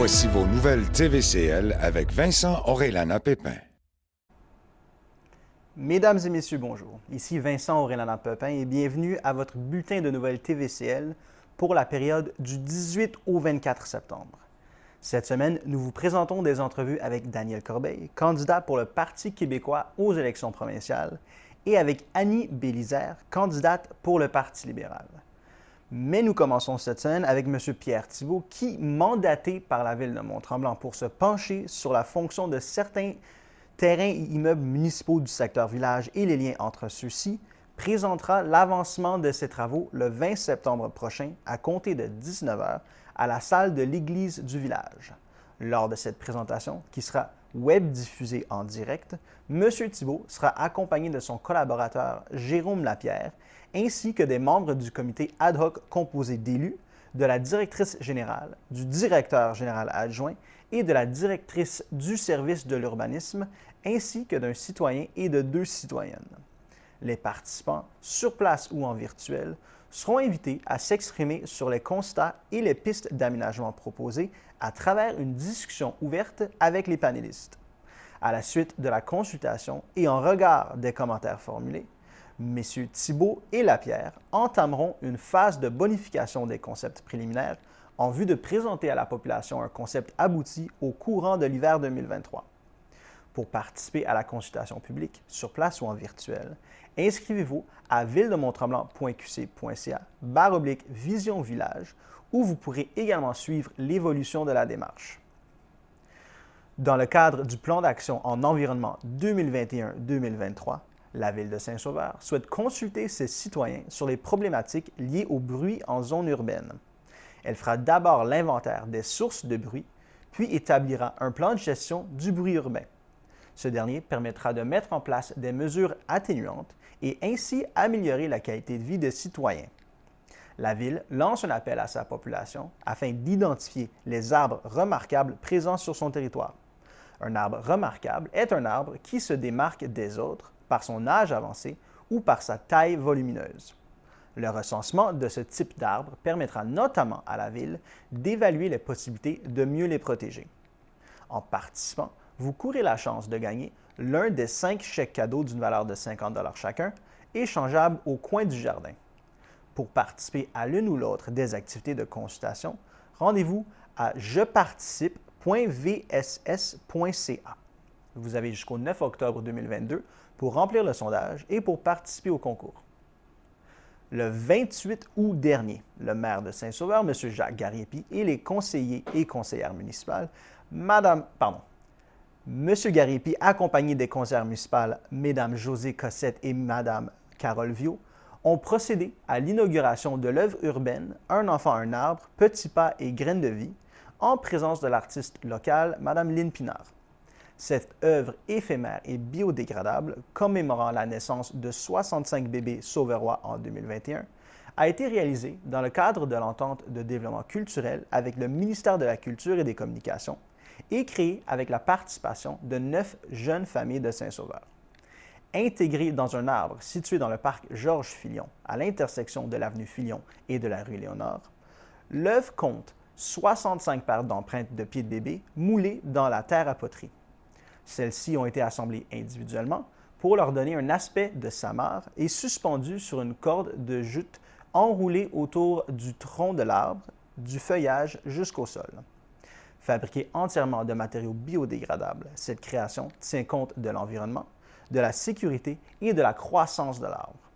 Voici vos nouvelles TVCL avec Vincent Orellana-Pépin. Mesdames et messieurs, bonjour. Ici Vincent Orellana-Pépin et bienvenue à votre bulletin de nouvelles TVCL pour la période du 18 au 24 septembre. Cette semaine, nous vous présentons des entrevues avec Daniel Corbeil, candidat pour le Parti québécois aux élections provinciales, et avec Annie Bélisère, candidate pour le Parti libéral. Mais nous commençons cette semaine avec M. Pierre Thibault, qui, mandaté par la Ville de Mont-Tremblant pour se pencher sur la fonction de certains terrains et immeubles municipaux du secteur village et les liens entre ceux-ci, présentera l'avancement de ses travaux le 20 septembre prochain à compter de 19h à la salle de l'église du village. Lors de cette présentation, qui sera web diffusée en direct, M. Thibault sera accompagné de son collaborateur Jérôme Lapierre, ainsi que des membres du comité ad hoc composé d'élus, de la directrice générale, du directeur général adjoint et de la directrice du service de l'urbanisme, ainsi que d'un citoyen et de 2 citoyennes. Les participants, sur place ou en virtuel, seront invités à s'exprimer sur les constats et les pistes d'aménagement proposées à travers une discussion ouverte avec les panélistes. À la suite de la consultation et en regard des commentaires formulés, M. Thibault et Lapierre entameront une phase de bonification des concepts préliminaires en vue de présenter à la population un concept abouti au courant de l'hiver 2023. Pour participer à la consultation publique, sur place ou en virtuel, inscrivez-vous à villedemonttremblant.qc.ca/vision village où vous pourrez également suivre l'évolution de la démarche. Dans le cadre du plan d'action en environnement 2021-2023, la Ville de Saint-Sauveur souhaite consulter ses citoyens sur les problématiques liées au bruit en zone urbaine. Elle fera d'abord l'inventaire des sources de bruit, puis établira un plan de gestion du bruit urbain. Ce dernier permettra de mettre en place des mesures atténuantes et ainsi améliorer la qualité de vie des citoyens. La Ville lance un appel à sa population afin d'identifier les arbres remarquables présents sur son territoire. Un arbre remarquable est un arbre qui se démarque des autres par son âge avancé ou par sa taille volumineuse. Le recensement de ce type d'arbre permettra notamment à la Ville d'évaluer les possibilités de mieux les protéger. En participant, vous courez la chance de gagner l'un des 5 chèques cadeaux d'une valeur de 50 $ chacun, échangeables au coin du jardin. Pour participer à l'une ou l'autre des activités de consultation, rendez-vous à jeparticipe.vss.ca. Vous avez jusqu'au 9 octobre 2022 pour remplir le sondage et pour participer au concours. Le 28 août dernier, le maire de Saint-Sauveur, M. Jacques Gariepi, et les conseillers et conseillères municipales, M. Gariepi, accompagné des conseillères municipales, Mme Josée Cossette et Mme Carole Viau, ont procédé à l'inauguration de l'œuvre urbaine Un enfant, un arbre, petits pas et graines de vie, en présence de l'artiste locale, Mme Lynne Pinard. Cette œuvre éphémère et biodégradable, commémorant la naissance de 65 bébés sauverois en 2021, a été réalisée dans le cadre de l'entente de développement culturel avec le ministère de la Culture et des Communications et créée avec la participation de 9 jeunes familles de Saint-Sauveur. Intégrée dans un arbre situé dans le parc Georges-Filion, à l'intersection de l'avenue Filion et de la rue Léonard, l'œuvre compte 65 paires d'empreintes de pieds de bébé moulées dans la terre à poterie. Celles-ci ont été assemblées individuellement pour leur donner un aspect de samare et suspendues sur une corde de jute enroulée autour du tronc de l'arbre, du feuillage jusqu'au sol. Fabriquée entièrement de matériaux biodégradables, cette création tient compte de l'environnement, de la sécurité et de la croissance de l'arbre.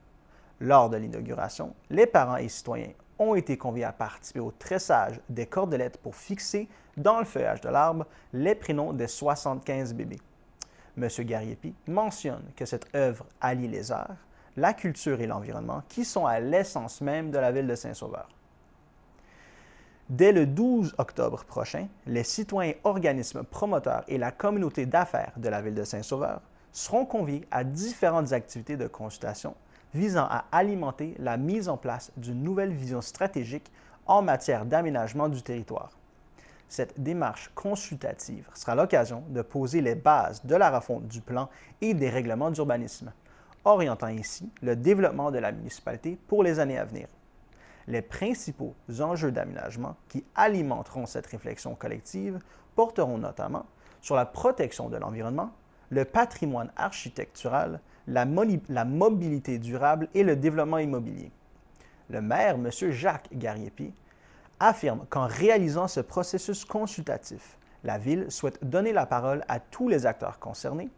Lors de l'inauguration, les parents et citoyens ont été conviés à participer au tressage des cordelettes pour fixer dans le feuillage de l'arbre les prénoms des 75 bébés. M. Gariepi mentionne que cette œuvre allie les arts, la culture et l'environnement qui sont à l'essence même de la ville de Saint-Sauveur. Dès le 12 octobre prochain, les citoyens, organismes promoteurs et la communauté d'affaires de la ville de Saint-Sauveur seront conviés à différentes activités de consultation visant à alimenter la mise en place d'une nouvelle vision stratégique en matière d'aménagement du territoire. Cette démarche consultative sera l'occasion de poser les bases de la refonte du plan et des règlements d'urbanisme, orientant ainsi le développement de la municipalité pour les années à venir. Les principaux enjeux d'aménagement qui alimenteront cette réflexion collective porteront notamment sur la protection de l'environnement, le patrimoine architectural, la mobilité durable et le développement immobilier. Le maire, M. Jacques Gariepi, affirme qu'en réalisant ce processus consultatif, la Ville souhaite donner la parole à tous les acteurs concernés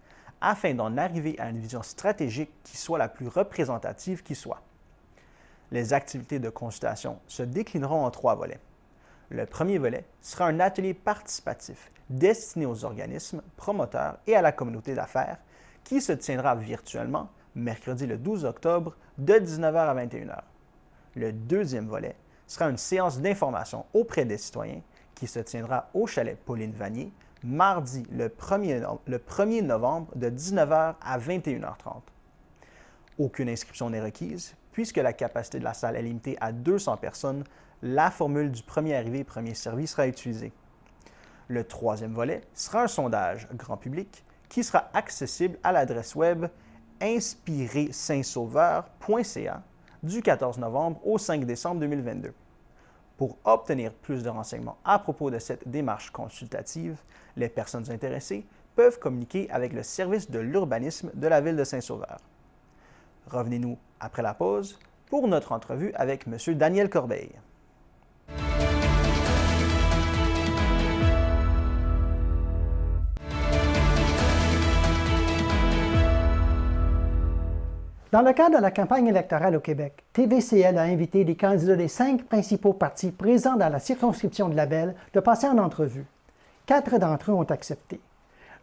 afin d'en arriver à une vision stratégique qui soit la plus représentative qui soit. Les activités de consultation se déclineront en 3 volets. Le premier volet sera un atelier participatif destiné aux organismes, promoteurs et à la communauté d'affaires qui se tiendra virtuellement mercredi le 12 octobre de 19h à 21h. Le deuxième volet sera une séance d'information auprès des citoyens qui se tiendra au chalet Pauline Vanier mardi le 1er novembre de 19h à 21h30. Aucune inscription n'est requise puisque la capacité de la salle est limitée à 200 personnes. La formule du premier arrivé, premier servi sera utilisée. Le troisième volet sera un sondage grand public qui sera accessible à l'adresse web inspiré-saint-sauveur.ca du 14 novembre au 5 décembre 2022. Pour obtenir plus de renseignements à propos de cette démarche consultative, les personnes intéressées peuvent communiquer avec le service de l'urbanisme de la Ville de Saint-Sauveur. Revenez-nous après la pause pour notre entrevue avec M. Daniel Corbeil. Dans le cadre de la campagne électorale au Québec, TVCL a invité les candidats des 5 principaux partis présents dans la circonscription de Labelle de passer en entrevue. 4 d'entre eux ont accepté.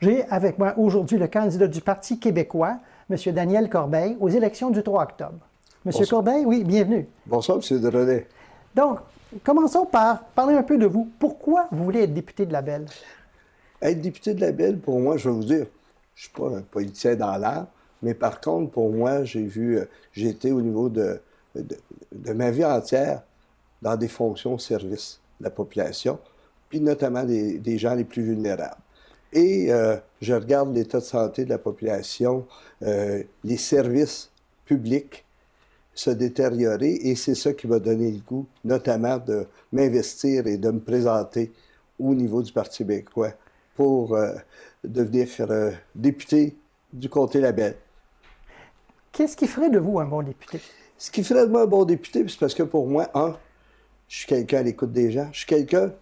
J'ai avec moi aujourd'hui le candidat du Parti québécois, M. Daniel Corbeil, aux élections du 3 octobre. M. Corbeil, oui, bienvenue. Bonsoir, M. Drolet. Donc, commençons par parler un peu de vous. Pourquoi vous voulez être député de Labelle? Être député de Labelle, pour moi, je vais vous dire, je ne suis pas un politicien dans l'art, mais par contre, pour moi, j'ai été au niveau de ma vie entière dans des fonctions au service de la population, puis notamment des gens les plus vulnérables. Et je regarde l'état de santé de la population, les services publics se détériorer, et c'est ça qui m'a donné le goût, notamment de m'investir et de me présenter au niveau du Parti québécois pour devenir député du comté Labelle. Qu'est-ce qui ferait de vous un bon député? Ce qui ferait de moi un bon député, c'est parce que pour moi, je suis quelqu'un à l'écoute des gens, je suis quelqu'un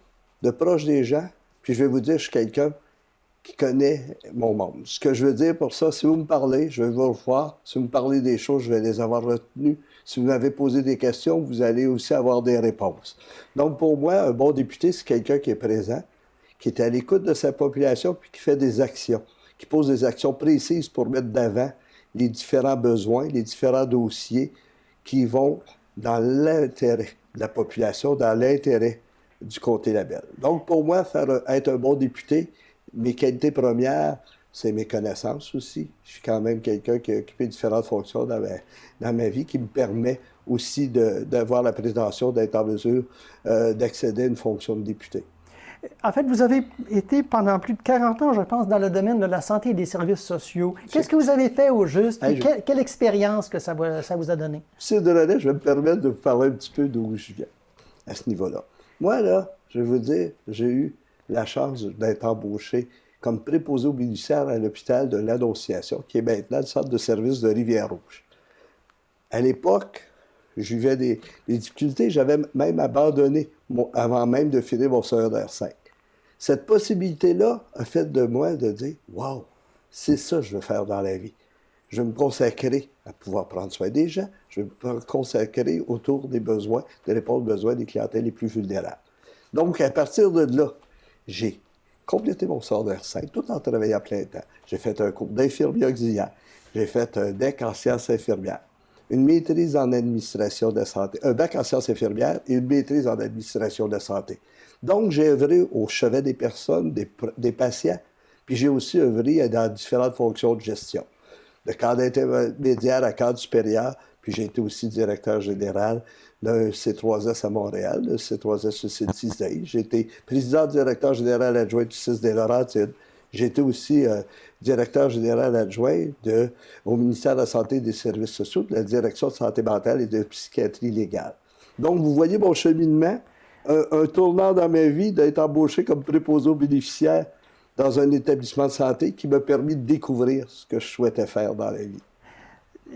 de proche des gens, puis je vais vous dire, je suis quelqu'un qui connaît mon monde. Ce que je veux dire pour ça, si vous me parlez, je vais vous revoir. Si vous me parlez des choses, je vais les avoir retenues. Si vous m'avez posé des questions, vous allez aussi avoir des réponses. Donc pour moi, un bon député, c'est quelqu'un qui est présent, qui est à l'écoute de sa population, puis qui fait des actions, qui pose des actions précises pour mettre d'avant les différents besoins, les différents dossiers qui vont dans l'intérêt de la population, dans l'intérêt du comté Labelle. Donc, pour moi, être un bon député, mes qualités premières, c'est mes connaissances aussi. Je suis quand même quelqu'un qui a occupé différentes fonctions dans ma vie, qui me permet aussi d'avoir la prétention d'être en mesure d'accéder à une fonction de député. En fait, vous avez été pendant plus de 40 ans, je pense, dans le domaine de la santé et des services sociaux. Qu'est-ce que vous avez fait au juste? Et quelle expérience que ça vous a donné? M. Drolet, je vais me permettre de vous parler un petit peu d'où je viens à ce niveau-là. Moi, là, je vais vous dire, j'ai eu la chance d'être embauché comme préposé aux bénéficiaires à l'hôpital de l'Annonciation, qui est maintenant le centre de service de Rivière-Rouge. À l'époque, je vivais des difficultés. J'avais même abandonné avant même de finir mon secondaire 5. Cette possibilité-là a fait de moi de dire « Wow, c'est ça que je veux faire dans la vie. Je vais me consacrer à pouvoir prendre soin des gens. Je vais me consacrer autour des besoins, de répondre aux besoins des clientèles les plus vulnérables. » Donc, à partir de là, j'ai complété mon secondaire 5 tout en travaillant à plein temps. J'ai fait un cours d'infirmier auxiliaire. J'ai fait un DEC en sciences infirmières. Une maîtrise en administration de la santé, un bac en sciences infirmières et une maîtrise en administration de la santé. Donc, j'ai œuvré au chevet des personnes, des patients, puis j'ai aussi œuvré dans différentes fonctions de gestion. De cadre intermédiaire à cadre supérieur, puis j'ai été aussi directeur général d'un C3S à Montréal, le C3S CISDI. J'ai été président-directeur général adjoint du CIS des Laurentides. J'ai été aussi directeur général adjoint au ministère de la Santé et des Services sociaux, de la Direction de santé mentale et de psychiatrie légale. Donc, vous voyez mon cheminement, un tournant dans ma vie d'être embauché comme préposé aux bénéficiaires dans un établissement de santé qui m'a permis de découvrir ce que je souhaitais faire dans la vie.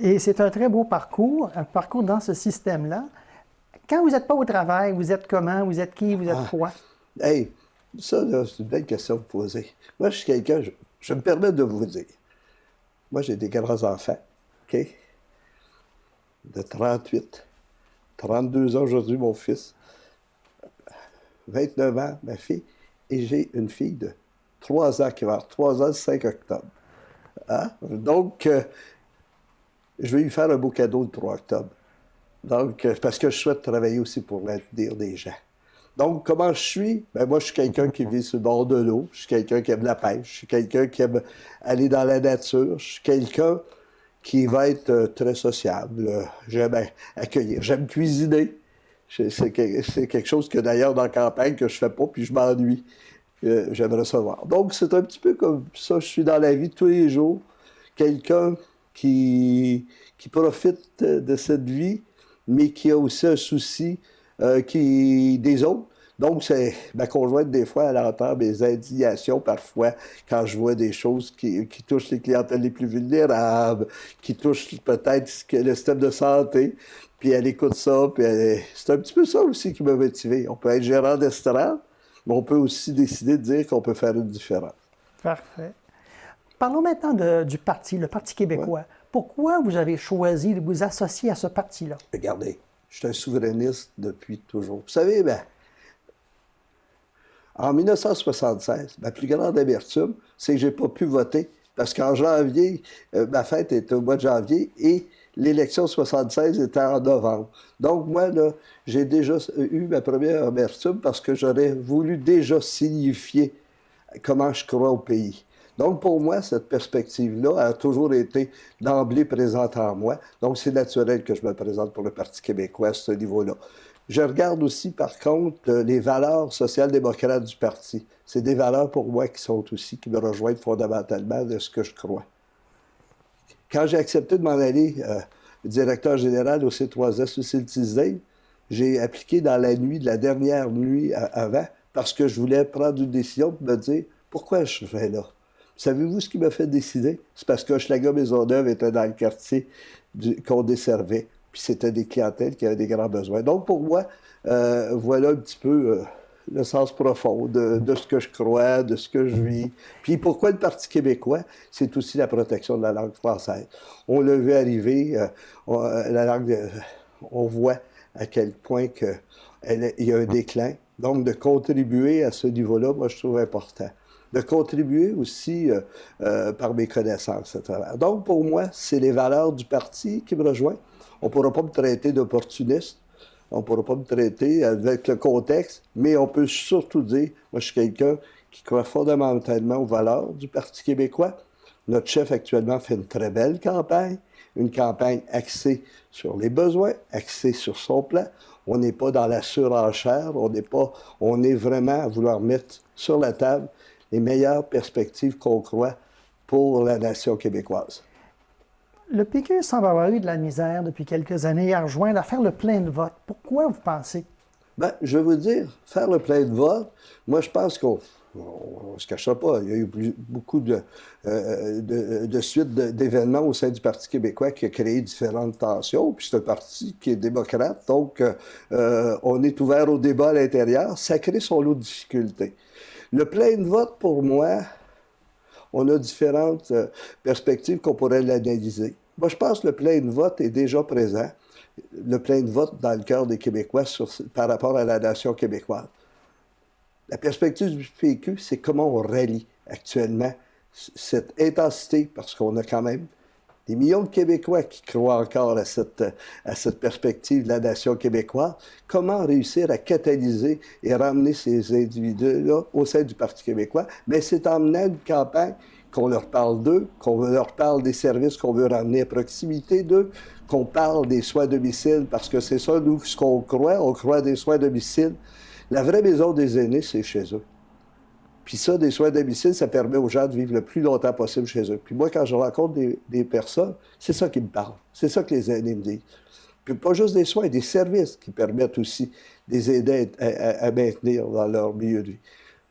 Et c'est un très beau parcours, un parcours dans ce système-là. Quand vous n'êtes pas au travail, vous êtes comment? Vous êtes qui? Vous êtes quoi? Hey, ça, là, c'est une belle question à vous poser. Moi, je suis quelqu'un, je me permets de vous dire. Moi, j'ai des grands-enfants, OK? De 38, 32 ans aujourd'hui, mon fils. 29 ans, ma fille. Et j'ai une fille de 3 ans qui va avoir 3 ans le 5 octobre. Hein? Donc, je vais lui faire un beau cadeau le 3 octobre. Donc, parce que je souhaite travailler aussi pour l'avenir des gens. Donc, comment je suis? Ben, moi, je suis quelqu'un qui vit sur le bord de l'eau. Je suis quelqu'un qui aime la pêche. Je suis quelqu'un qui aime aller dans la nature. Je suis quelqu'un qui va être très sociable. J'aime accueillir. J'aime cuisiner. C'est quelque chose que, d'ailleurs, dans la campagne, que je fais pas, puis je m'ennuie. J'aime recevoir. Donc, c'est un petit peu comme ça. Je suis dans la vie tous les jours. Quelqu'un qui profite de cette vie, mais qui a aussi un souci des autres. Donc, c'est ma conjointe, des fois, elle entend mes indignations parfois quand je vois des choses qui touchent les clientèles les plus vulnérables, qui touchent peut-être le système de santé. Puis elle écoute ça, puis c'est un petit peu ça aussi qui m'a motivé. On peut être gérant d'estrade, mais on peut aussi décider de dire qu'on peut faire une différence. Parfait. Parlons maintenant du parti, le Parti québécois. Ouais. Pourquoi vous avez choisi de vous associer à ce parti-là? Regardez, je suis un souverainiste depuis toujours. Vous savez, en 1976, ma plus grande amertume, c'est que je n'ai pas pu voter parce qu'en janvier, ma fête était au mois de janvier et l'élection 76 était en novembre. Donc, moi, là, j'ai déjà eu ma première amertume parce que j'aurais voulu déjà signifier comment je crois au pays. Donc, pour moi, cette perspective-là a toujours été d'emblée présente en moi. Donc, c'est naturel que je me présente pour le Parti québécois à ce niveau-là. Je regarde aussi, par contre, les valeurs social-démocrates du parti. C'est des valeurs pour moi qui me rejoignent fondamentalement de ce que je crois. Quand j'ai accepté de m'en aller directeur général au C3S, au Citizen, j'ai appliqué dans la nuit, de la dernière nuit avant, parce que je voulais prendre une décision de me dire pourquoi je serais là. Savez-vous ce qui m'a fait décider? C'est parce que Hochelaga-Maisonneuve était dans le quartier qu'on desservait. Puis c'était des clientèles qui avaient des grands besoins. Donc pour moi, voilà un petit peu le sens profond de ce que je crois, de ce que je vis. Puis pourquoi le Parti québécois? C'est aussi la protection de la langue française. On l'a vu arriver, la langue, on voit à quel point il y a un déclin. Donc de contribuer à ce niveau-là, moi je trouve important. De contribuer aussi par mes connaissances à travers. Donc, pour moi, c'est les valeurs du parti qui me rejoignent. On ne pourra pas me traiter d'opportuniste, on ne pourra pas me traiter avec le contexte, mais on peut surtout dire, moi, je suis quelqu'un qui croit fondamentalement aux valeurs du Parti québécois. Notre chef, actuellement, fait une très belle campagne, une campagne axée sur les besoins, axée sur son plan. On n'est pas dans la surenchère, on est vraiment à vouloir mettre sur la table les meilleures perspectives qu'on croit pour la nation québécoise. Le PQ semble avoir eu de la misère depuis quelques années à rejoindre, à faire le plein de vote. Pourquoi vous pensez? Bien, je vais vous dire, faire le plein de vote, moi, je pense qu'on ne se cachera pas. Il y a eu beaucoup de suites d'événements au sein du Parti québécois qui a créé différentes tensions. Puis c'est un parti qui est démocrate, donc on est ouvert au débat à l'intérieur. Ça crée son lot de difficultés. Le plein de vote, pour moi, on a différentes perspectives qu'on pourrait l'analyser. Moi, je pense que le plein de vote est déjà présent. Le plein de vote dans le cœur des Québécois par rapport à la nation québécoise. La perspective du PQ, c'est comment on rallie actuellement cette intensité, parce qu'on a quand même des millions de Québécois qui croient encore à cette perspective de la nation québécoise. Comment réussir à catalyser et ramener ces individus-là au sein du Parti québécois? Mais c'est en menant une campagne qu'on leur parle d'eux, qu'on leur parle des services qu'on veut ramener à proximité d'eux, qu'on parle des soins à domicile, parce que c'est ça, nous, ce qu'on croit. On croit des soins à domicile. La vraie maison des aînés, c'est chez eux. Puis ça, des soins à domicile, ça permet aux gens de vivre le plus longtemps possible chez eux. Puis moi, quand je rencontre des personnes, c'est ça qui me parle. C'est ça que les aînés me disent. Puis pas juste des soins, des services qui permettent aussi de les aider à maintenir dans leur milieu de vie.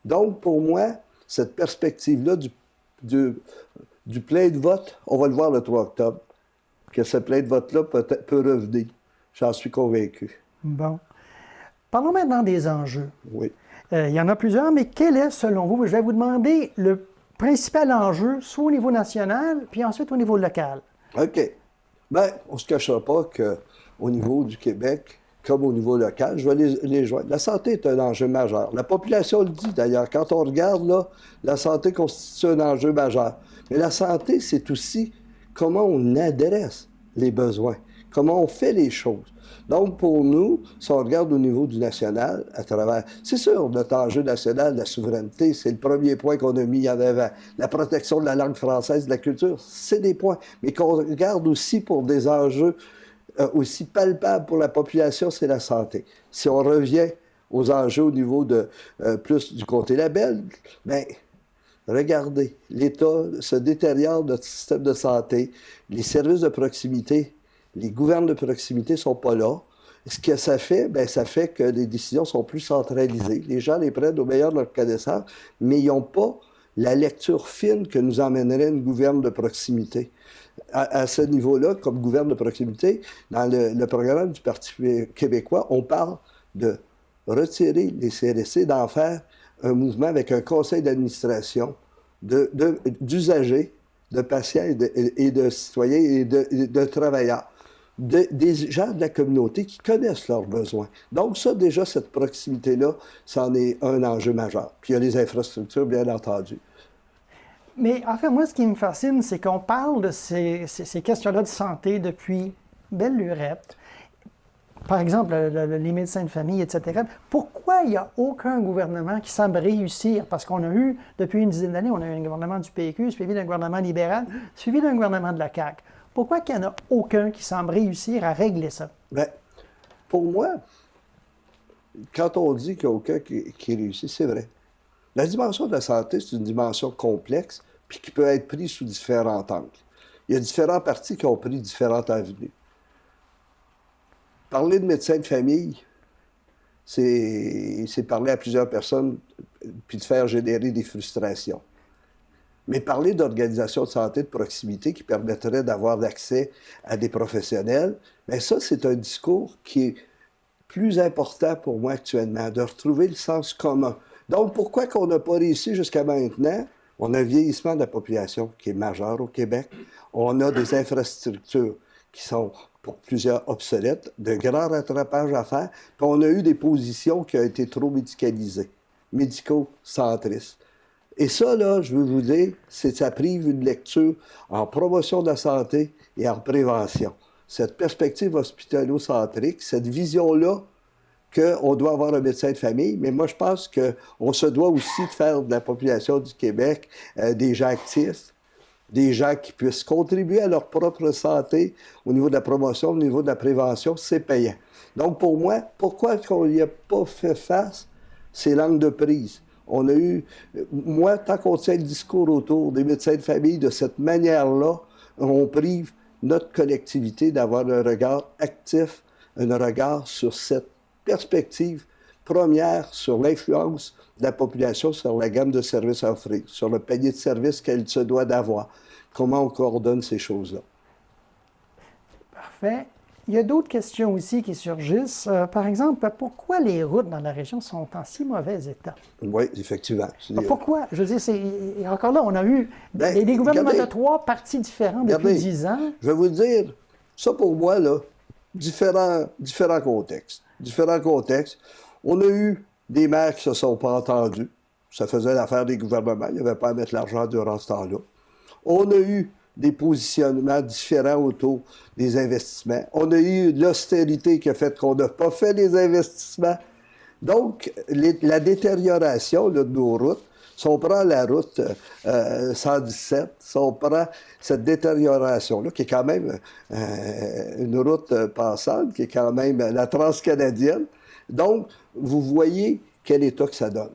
Donc, pour moi, cette perspective-là du plein de vote, on va le voir le 3 octobre, que ce plein de vote-là peut revenir. J'en suis convaincu. Bon. Parlons maintenant des enjeux. Oui. Il y en a plusieurs, mais quel est, selon vous, je vais vous demander le principal enjeu, soit au niveau national, puis ensuite au niveau local. OK. Bien, on ne se cachera pas qu'au niveau du Québec, comme au niveau local, je vais les joindre. La santé est un enjeu majeur. La population le dit d'ailleurs. Quand on regarde, là, la santé constitue un enjeu majeur. Mais la santé, c'est aussi comment on adresse les besoins, comment on fait les choses. Donc, pour nous, si on regarde au niveau du national, à travers... C'est sûr, notre enjeu national, la souveraineté, c'est le premier point qu'on a mis en avant. La protection de la langue française, de la culture, c'est des points. Mais qu'on regarde aussi pour des enjeux aussi palpables pour la population, c'est la santé. Si on revient aux enjeux au niveau de plus du côté label, bien, regardez, l'État se détériore notre système de santé, les services de proximité, les gouvernes de proximité ne sont pas là. Ce que ça fait, bien, ça fait que les décisions sont plus centralisées. Les gens les prennent au meilleur de leur connaissance, mais ils n'ont pas la lecture fine que nous emmènerait une gouverne de proximité. À ce niveau-là, comme gouverne de proximité, dans le programme du Parti québécois, on parle de retirer les CLSC, d'en faire un mouvement avec un conseil d'administration d'usagers, de patients et de citoyens et de travailleurs. Des gens de la communauté qui connaissent leurs besoins. Donc ça, déjà, cette proximité-là, c'en est un enjeu majeur. Puis il y a les infrastructures, bien entendu. Mais en fait, moi, ce qui me fascine, c'est qu'on parle de ces questions-là de santé depuis belle lurette. Par exemple, les médecins de famille, etc. Pourquoi il n'y a aucun gouvernement qui semble réussir? Parce qu'on a eu, depuis une dizaine d'années, on a eu un gouvernement du PQ, suivi d'un gouvernement libéral, suivi d'un gouvernement de la CAQ. Pourquoi qu'il n'y en a aucun qui semble réussir à régler ça? Bien, pour moi, quand on dit qu'il n'y a aucun qui réussit, c'est vrai. La dimension de la santé, c'est une dimension complexe puis qui peut être prise sous différents angles. Il y a différents partis qui ont pris différentes avenues. Parler de médecin de famille, c'est parler à plusieurs personnes puis de faire générer des frustrations. Mais parler d'organisation de santé de proximité qui permettrait d'avoir l'accès à des professionnels, bien ça, c'est un discours qui est plus important pour moi actuellement, de retrouver le sens commun. Donc, pourquoi qu'on n'a pas réussi jusqu'à maintenant? On a un vieillissement de la population qui est majeur au Québec. On a des infrastructures qui sont pour plusieurs obsolètes, de grands rattrapages à faire. Puis on a eu des positions qui ont été trop médicalisées, médico-centristes. Et ça, là, je veux vous dire, ça prive une lecture en promotion de la santé et en prévention. Cette perspective hospitalo-centrique, cette vision-là qu'on doit avoir un médecin de famille, mais moi, je pense qu'on se doit aussi de faire de la population du Québec des gens actifs, des gens qui puissent contribuer à leur propre santé au niveau de la promotion, au niveau de la prévention, c'est payant. Donc, pour moi, pourquoi on n'y a pas fait face? C'est l'angle de prise. On a eu, moi, tant qu'on tient le discours autour des médecins de famille de cette manière-là, on prive notre collectivité d'avoir un regard actif, un regard sur cette perspective première sur l'influence de la population sur la gamme de services à offrir, sur le panier de services qu'elle se doit d'avoir. Comment on coordonne ces choses-là? Parfait. Il y a d'autres questions aussi qui surgissent. Par exemple, pourquoi les routes dans la région sont en si mauvais état? Oui, effectivement. Pourquoi? Je veux dire, encore là, on a eu des gouvernements de 3 partis différents depuis 10 ans. Je vais vous dire, ça pour moi, là, différents contextes. Différents contextes. On a eu des maires qui ne se sont pas entendus. Ça faisait l'affaire des gouvernements. Il n'y avait pas à mettre l'argent durant ce temps-là. On a eu des positionnements différents autour des investissements. On a eu l'austérité qui a fait qu'on n'a pas fait les investissements. Donc, la détérioration là, de nos routes, si on prend la route 117, si on prend cette détérioration-là, qui est quand même une route passante, qui est quand même la transcanadienne, donc, vous voyez quel état que ça donne.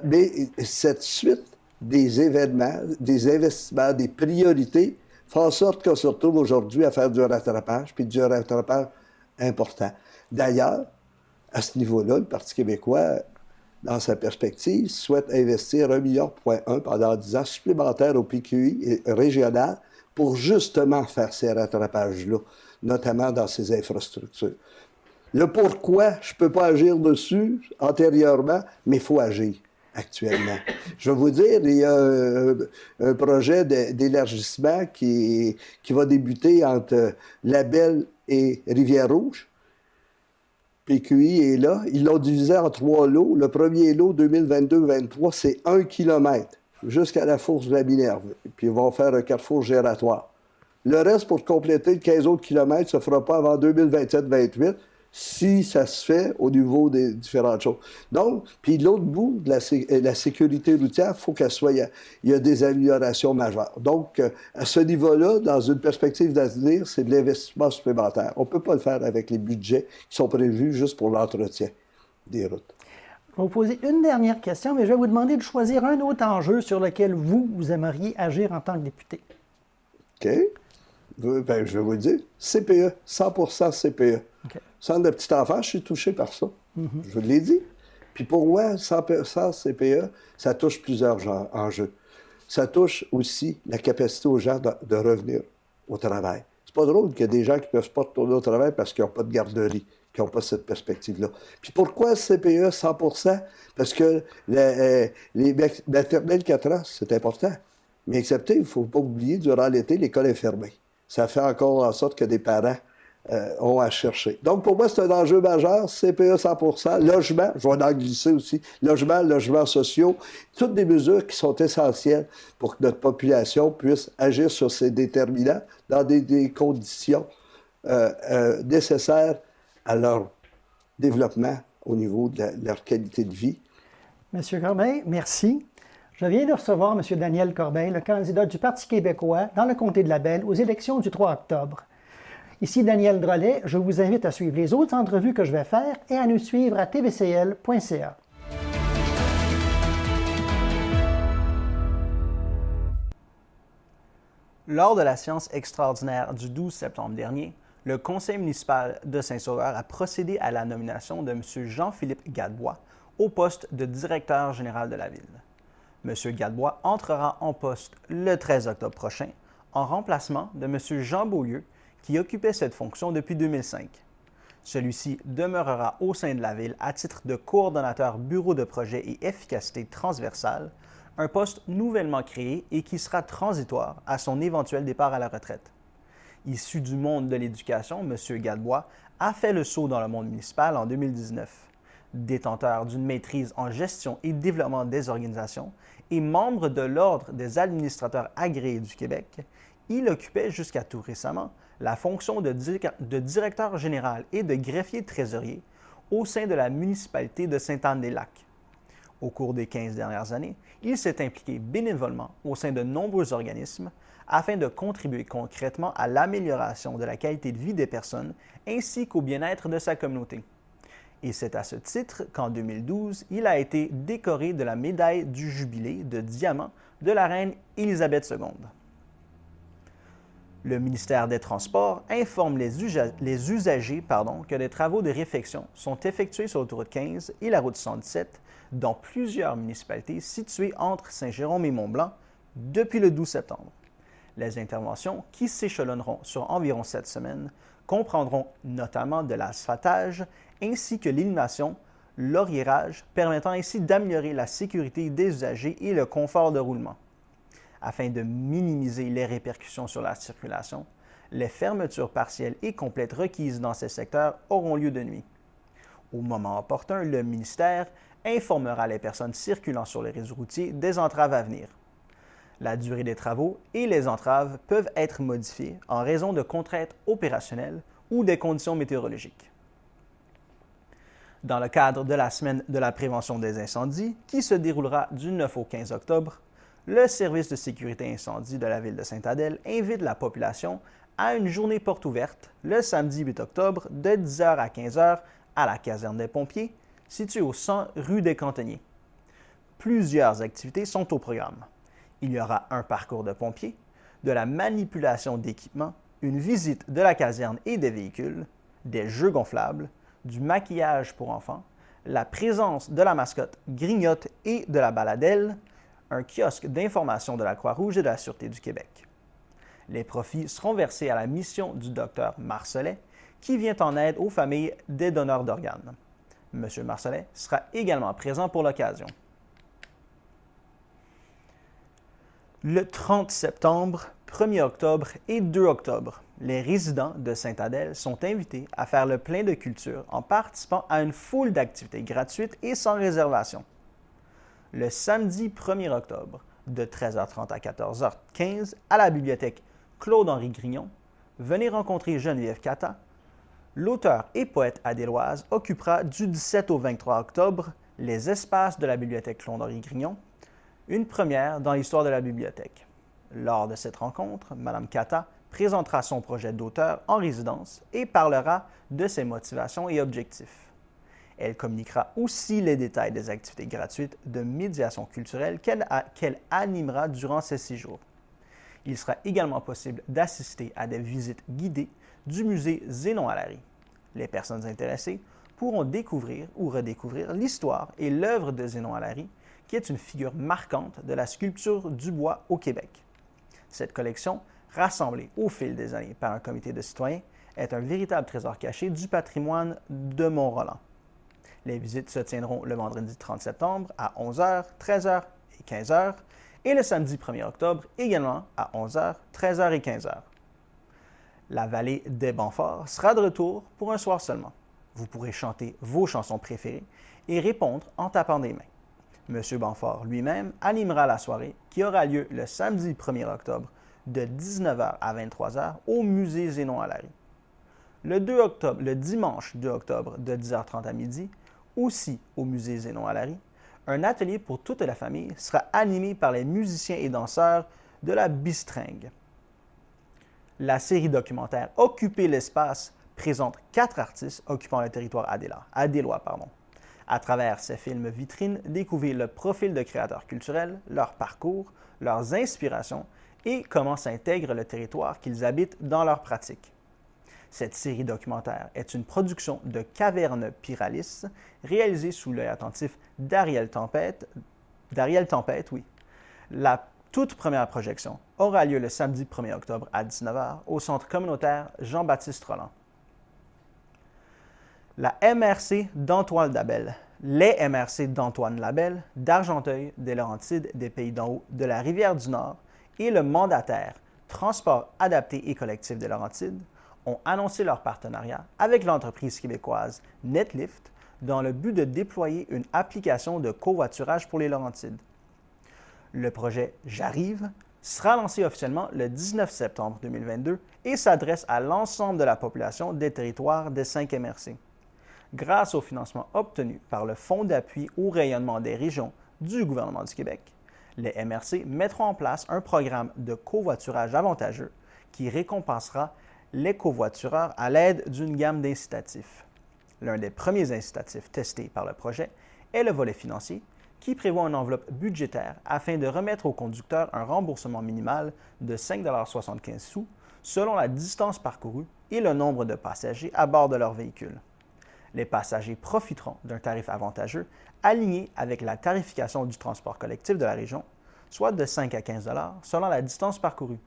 Mais cette suite des événements, des investissements, des priorités, fait en sorte qu'on se retrouve aujourd'hui à faire du rattrapage, puis du rattrapage important. D'ailleurs, à ce niveau-là, le Parti québécois, dans sa perspective, souhaite investir 1,1 milliard pendant 10 ans supplémentaires au PQI régional pour justement faire ces rattrapages-là, notamment dans ces infrastructures. Le pourquoi, je ne peux pas agir dessus antérieurement, mais il faut agir actuellement. Je vais vous dire, il y a un projet d'élargissement qui va débuter entre Labelle et Rivière-Rouge. PQI est là. Ils l'ont divisé en 3 lots. Le premier lot, 2022-2023, c'est 1 km jusqu'à la fourche de la Minerve. Puis ils vont faire un carrefour gératoire. Le reste, pour compléter 15 autres kilomètres, ça ne se fera pas avant 2027-28 si ça se fait au niveau des différentes choses. Donc, puis l'autre bout de la sécurité routière, il faut qu'elle soit... Il y a des améliorations majeures. Donc, à ce niveau-là, dans une perspective d'avenir, c'est de l'investissement supplémentaire. On ne peut pas le faire avec les budgets qui sont prévus juste pour l'entretien des routes. Je vais vous poser une dernière question, mais je vais vous demander de choisir un autre enjeu sur lequel vous aimeriez agir en tant que député. OK. Ben, je vais vous le dire. CPE, 100% CPE. OK. Centre de petit enfant, je suis touché par ça. Je vous l'ai dit. Puis pour moi, 100% CPE, ça touche plusieurs enjeux. Ça touche aussi la capacité aux gens de revenir au travail. C'est pas drôle qu'il y ait des gens qui ne peuvent pas retourner au travail parce qu'ils n'ont pas de garderie, qui n'ont pas cette perspective-là. Puis pourquoi CPE 100%? Parce que les maternelles 4 ans, c'est important. Mais excepté, il ne faut pas oublier, durant l'été, l'école est fermée. Ça fait encore en sorte que des parents ont à chercher. Donc, pour moi, c'est un enjeu majeur. CPE 100%, logement, je vais en glisser aussi, logements sociaux, toutes des mesures qui sont essentielles pour que notre population puisse agir sur ces déterminants dans des conditions nécessaires à leur développement au niveau de leur qualité de vie. Monsieur Corbeil, merci. Je viens de recevoir M. Daniel Corbeil, le candidat du Parti québécois dans le comté de Labelle aux élections du 3 octobre. Ici Daniel Drolet, je vous invite à suivre les autres entrevues que je vais faire et à nous suivre à tvcl.ca. Lors de la séance extraordinaire du 12 septembre dernier, le conseil municipal de Saint-Sauveur a procédé à la nomination de M. Jean-Philippe Gadebois au poste de directeur général de la ville. M. Gadebois entrera en poste le 13 octobre prochain, en remplacement de M. Jean Beaulieu, qui occupait cette fonction depuis 2005. Celui-ci demeurera au sein de la ville à titre de coordonnateur bureau de projet et efficacité transversale, un poste nouvellement créé et qui sera transitoire à son éventuel départ à la retraite. Issu du monde de l'éducation, M. Gadebois a fait le saut dans le monde municipal en 2019. Détenteur d'une maîtrise en gestion et développement des organisations et membre de l'Ordre des administrateurs agréés du Québec, il occupait jusqu'à tout récemment la fonction de directeur général et de greffier trésorier au sein de la municipalité de Sainte-Anne-des-Lacs. Au cours des 15 dernières années, il s'est impliqué bénévolement au sein de nombreux organismes afin de contribuer concrètement à l'amélioration de la qualité de vie des personnes ainsi qu'au bien-être de sa communauté. Et c'est à ce titre qu'en 2012, il a été décoré de la médaille du Jubilé de diamant de la reine Élisabeth II. Le ministère des Transports informe les usagers que des travaux de réfection sont effectués sur l'autoroute 15 et la route 117 dans plusieurs municipalités situées entre Saint-Jérôme et Mont-Blanc depuis le 12 septembre. Les interventions, qui s'échelonneront sur environ 7 semaines, comprendront notamment de l'asphaltage ainsi que l'illumination, l'oriérage, permettant ainsi d'améliorer la sécurité des usagers et le confort de roulement. Afin de minimiser les répercussions sur la circulation, les fermetures partielles et complètes requises dans ces secteurs auront lieu de nuit. Au moment opportun, le ministère informera les personnes circulant sur les réseaux routiers des entraves à venir. La durée des travaux et les entraves peuvent être modifiées en raison de contraintes opérationnelles ou des conditions météorologiques. Dans le cadre de la semaine de la prévention des incendies, qui se déroulera du 9 au 15 octobre, le service de sécurité incendie de la ville de Sainte-Adèle invite la population à une journée porte ouverte le samedi 8 octobre de 10h à 15h à la caserne des pompiers, située au 100 rue des Cantonniers. Plusieurs activités sont au programme. Il y aura un parcours de pompiers, de la manipulation d'équipements, une visite de la caserne et des véhicules, des jeux gonflables, du maquillage pour enfants, la présence de la mascotte Grignotte et de la baladelle, un kiosque d'information de la Croix-Rouge et de la Sûreté du Québec. Les profits seront versés à la mission du Dr Marcellet, qui vient en aide aux familles des donneurs d'organes. M. Marcellet sera également présent pour l'occasion. Le 30 septembre, 1er octobre et 2 octobre, les résidents de Sainte-Adèle sont invités à faire le plein de culture en participant à une foule d'activités gratuites et sans réservation. Le samedi 1er octobre, de 13h30 à 14h15, à la bibliothèque Claude-Henri Grignon, venez rencontrer Geneviève Cata. L'auteur et poète adéloise occupera du 17 au 23 octobre les espaces de la bibliothèque Claude-Henri Grignon, une première dans l'histoire de la bibliothèque. Lors de cette rencontre, Mme Cata présentera son projet d'auteur en résidence et parlera de ses motivations et objectifs. Elle communiquera aussi les détails des activités gratuites de médiation culturelle qu'elle animera durant ces 6 jours. Il sera également possible d'assister à des visites guidées du musée Zénon-Allary. Les personnes intéressées pourront découvrir ou redécouvrir l'histoire et l'œuvre de Zénon-Allary, qui est une figure marquante de la sculpture du bois au Québec. Cette collection, rassemblée au fil des années par un comité de citoyens, est un véritable trésor caché du patrimoine de Mont-Roland. Les visites se tiendront le vendredi 30 septembre à 11h, 13h et 15h et le samedi 1er octobre également à 11h, 13h et 15h. La vallée des Banforts sera de retour pour un soir seulement. Vous pourrez chanter vos chansons préférées et répondre en tapant des mains. M. Banfort lui-même animera la soirée qui aura lieu le samedi 1er octobre de 19h à 23h au musée Zénon-Allary. Le dimanche 2 octobre de 10h30 à midi, aussi au musée Zénon-Allary, un atelier pour toute la famille sera animé par les musiciens et danseurs de la Bistringue. La série documentaire « Occuper l'espace » présente 4 artistes occupant le territoire adélois. À travers ces films vitrines, découvrez le profil de créateurs culturels, leur parcours, leurs inspirations et comment s'intègre le territoire qu'ils habitent dans leur pratique. Cette série documentaire est une production de Caverne Piralis, réalisée sous l'œil attentif d'Ariel Tempête. La toute première projection aura lieu le samedi 1er octobre à 19h au centre communautaire Jean-Baptiste Rolland. La MRC d'Antoine Labelle, les MRC d'Antoine Labelle, d'Argenteuil, des Laurentides, des Pays d'en Haut, de la Rivière-du-Nord et le mandataire Transport adapté et collectif des Laurentides ont annoncé leur partenariat avec l'entreprise québécoise Netlift dans le but de déployer une application de covoiturage pour les Laurentides. Le projet J'arrive sera lancé officiellement le 19 septembre 2022 et s'adresse à l'ensemble de la population des territoires des 5 MRC. Grâce au financement obtenu par le Fonds d'appui au rayonnement des régions du gouvernement du Québec, les MRC mettront en place un programme de covoiturage avantageux qui récompensera les covoitureurs à l'aide d'une gamme d'incitatifs. L'un des premiers incitatifs testés par le projet est le volet financier, qui prévoit une enveloppe budgétaire afin de remettre aux conducteurs un remboursement minimal de 5,75 $ selon la distance parcourue et le nombre de passagers à bord de leur véhicule. Les passagers profiteront d'un tarif avantageux aligné avec la tarification du transport collectif de la région, soit de 5 à 15 $ selon la distance parcourue.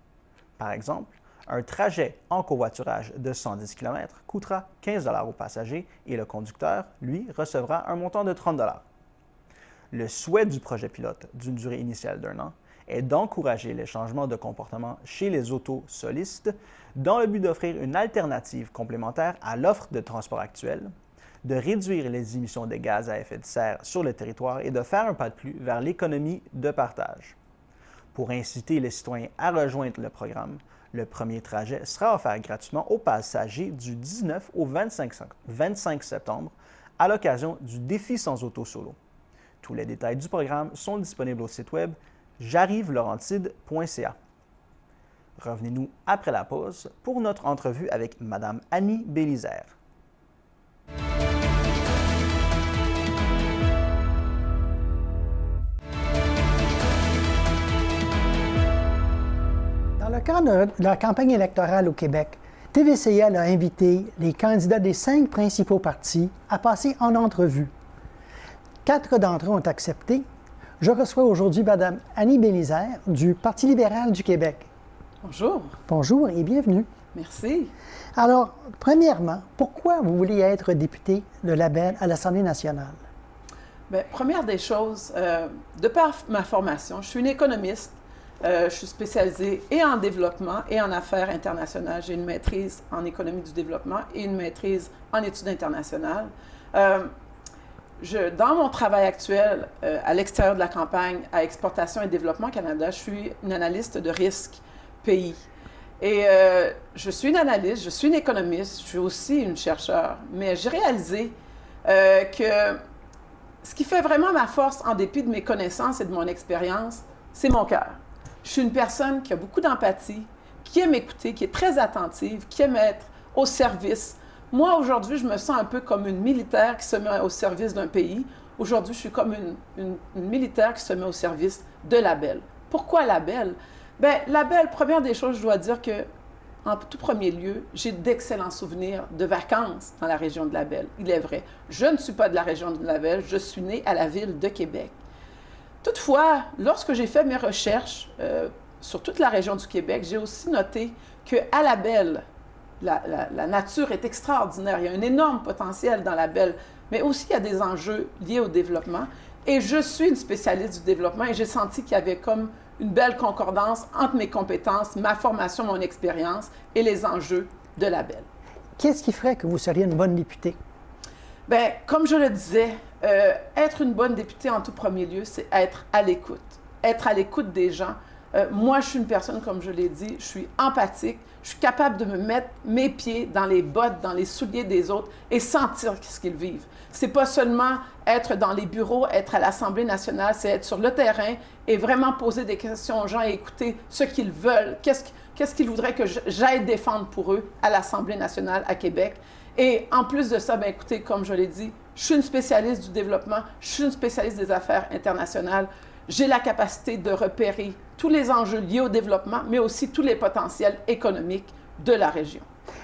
Par exemple, un trajet en covoiturage de 110 km coûtera 15 $ aux passagers et le conducteur, lui, recevra un montant de 30 $. Le souhait du projet pilote, d'une durée initiale d'1 an, est d'encourager les changements de comportement chez les autosolistes dans le but d'offrir une alternative complémentaire à l'offre de transport actuelle, de réduire les émissions de gaz à effet de serre sur le territoire et de faire un pas de plus vers l'économie de partage. Pour inciter les citoyens à rejoindre le programme, le premier trajet sera offert gratuitement aux passagers du 19 au 25 septembre à l'occasion du défi sans auto solo. Tous les détails du programme sont disponibles au site web j'arrivelaurentide.ca. Revenez-nous après la pause pour notre entrevue avec Mme Annie Bélisère. Dans le cadre de la campagne électorale au Québec, TVCL a invité les candidats des 5 principaux partis à passer en entrevue. 4 d'entre eux ont accepté. Je reçois aujourd'hui Mme Annie Bélisère du Parti libéral du Québec. Bonjour. Bonjour et bienvenue. Merci. Alors, premièrement, pourquoi vous voulez être député de Labelle à l'Assemblée nationale? Bien, première des choses, de par ma formation, je suis une économiste. Je suis spécialisée et en développement et en affaires internationales. J'ai une maîtrise en économie du développement et une maîtrise en études internationales. Dans mon travail actuel, à l'extérieur de la campagne à Exportation et Développement Canada, je suis une analyste de risque pays. Et je suis une analyste, je suis une économiste, je suis aussi une chercheure, mais j'ai réalisé que ce qui fait vraiment ma force, en dépit de mes connaissances et de mon expérience, c'est mon cœur. Je suis une personne qui a beaucoup d'empathie, qui aime écouter, qui est très attentive, qui aime être au service. Moi, aujourd'hui, je me sens un peu comme une militaire qui se met au service d'un pays. Aujourd'hui, je suis comme une militaire qui se met au service de Labelle. Pourquoi Labelle? Bien, Labelle, première des choses, je dois dire que, en tout premier lieu, j'ai d'excellents souvenirs de vacances dans la région de Labelle. Il est vrai, je ne suis pas de la région de Labelle, je suis née à la ville de Québec. Toutefois, lorsque j'ai fait mes recherches sur toute la région du Québec, j'ai aussi noté qu'à Labelle, la nature est extraordinaire. Il y a un énorme potentiel dans Labelle, mais aussi il y a des enjeux liés au développement. Et je suis une spécialiste du développement et j'ai senti qu'il y avait comme une belle concordance entre mes compétences, ma formation, mon expérience et les enjeux de Labelle. Qu'est-ce qui ferait que vous seriez une bonne députée? Bien, comme je le disais, être une bonne députée en tout premier lieu, c'est être à l'écoute. Être à l'écoute des gens. Moi, je suis une personne, comme je l'ai dit, je suis empathique. Je suis capable de me mettre mes pieds dans les bottes, dans les souliers des autres et sentir ce qu'ils vivent. C'est pas seulement être dans les bureaux, être à l'Assemblée nationale, c'est être sur le terrain et vraiment poser des questions aux gens et écouter ce qu'ils veulent. Qu'est-ce qu'ils voudraient que j'aille défendre pour eux à l'Assemblée nationale à Québec? Et en plus de ça, bien, écoutez, comme je l'ai dit, je suis une spécialiste du développement, je suis une spécialiste des affaires internationales. J'ai la capacité de repérer tous les enjeux liés au développement, mais aussi tous les potentiels économiques de la région.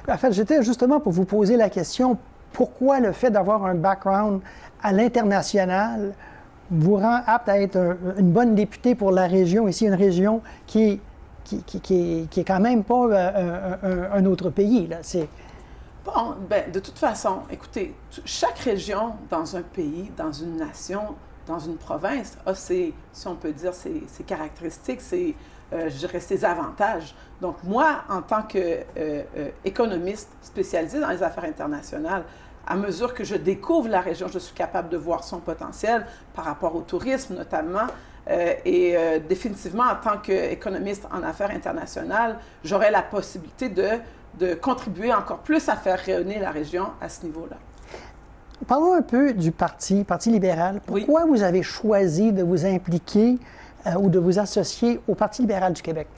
En fait, j'étais justement pour vous poser la question, pourquoi le fait d'avoir un background à l'international vous rend apte à être une bonne députée pour la région, ici une région qui est quand même pas un autre pays, là. Bon, bien, de toute façon, écoutez, chaque région dans un pays, dans une nation, dans une province, a ses, si on peut dire, ses caractéristiques, je dirais, ses avantages. Donc, moi, en tant qu'économiste spécialisée dans les affaires internationales, à mesure que je découvre la région, je suis capable de voir son potentiel par rapport au tourisme, notamment. Définitivement, en tant qu'économiste en affaires internationales, j'aurai la possibilité de contribuer encore plus à faire rayonner la région à ce niveau-là. Parlons un peu du Parti libéral. Pourquoi vous avez choisi de vous impliquer ou de vous associer au Parti libéral du Québec?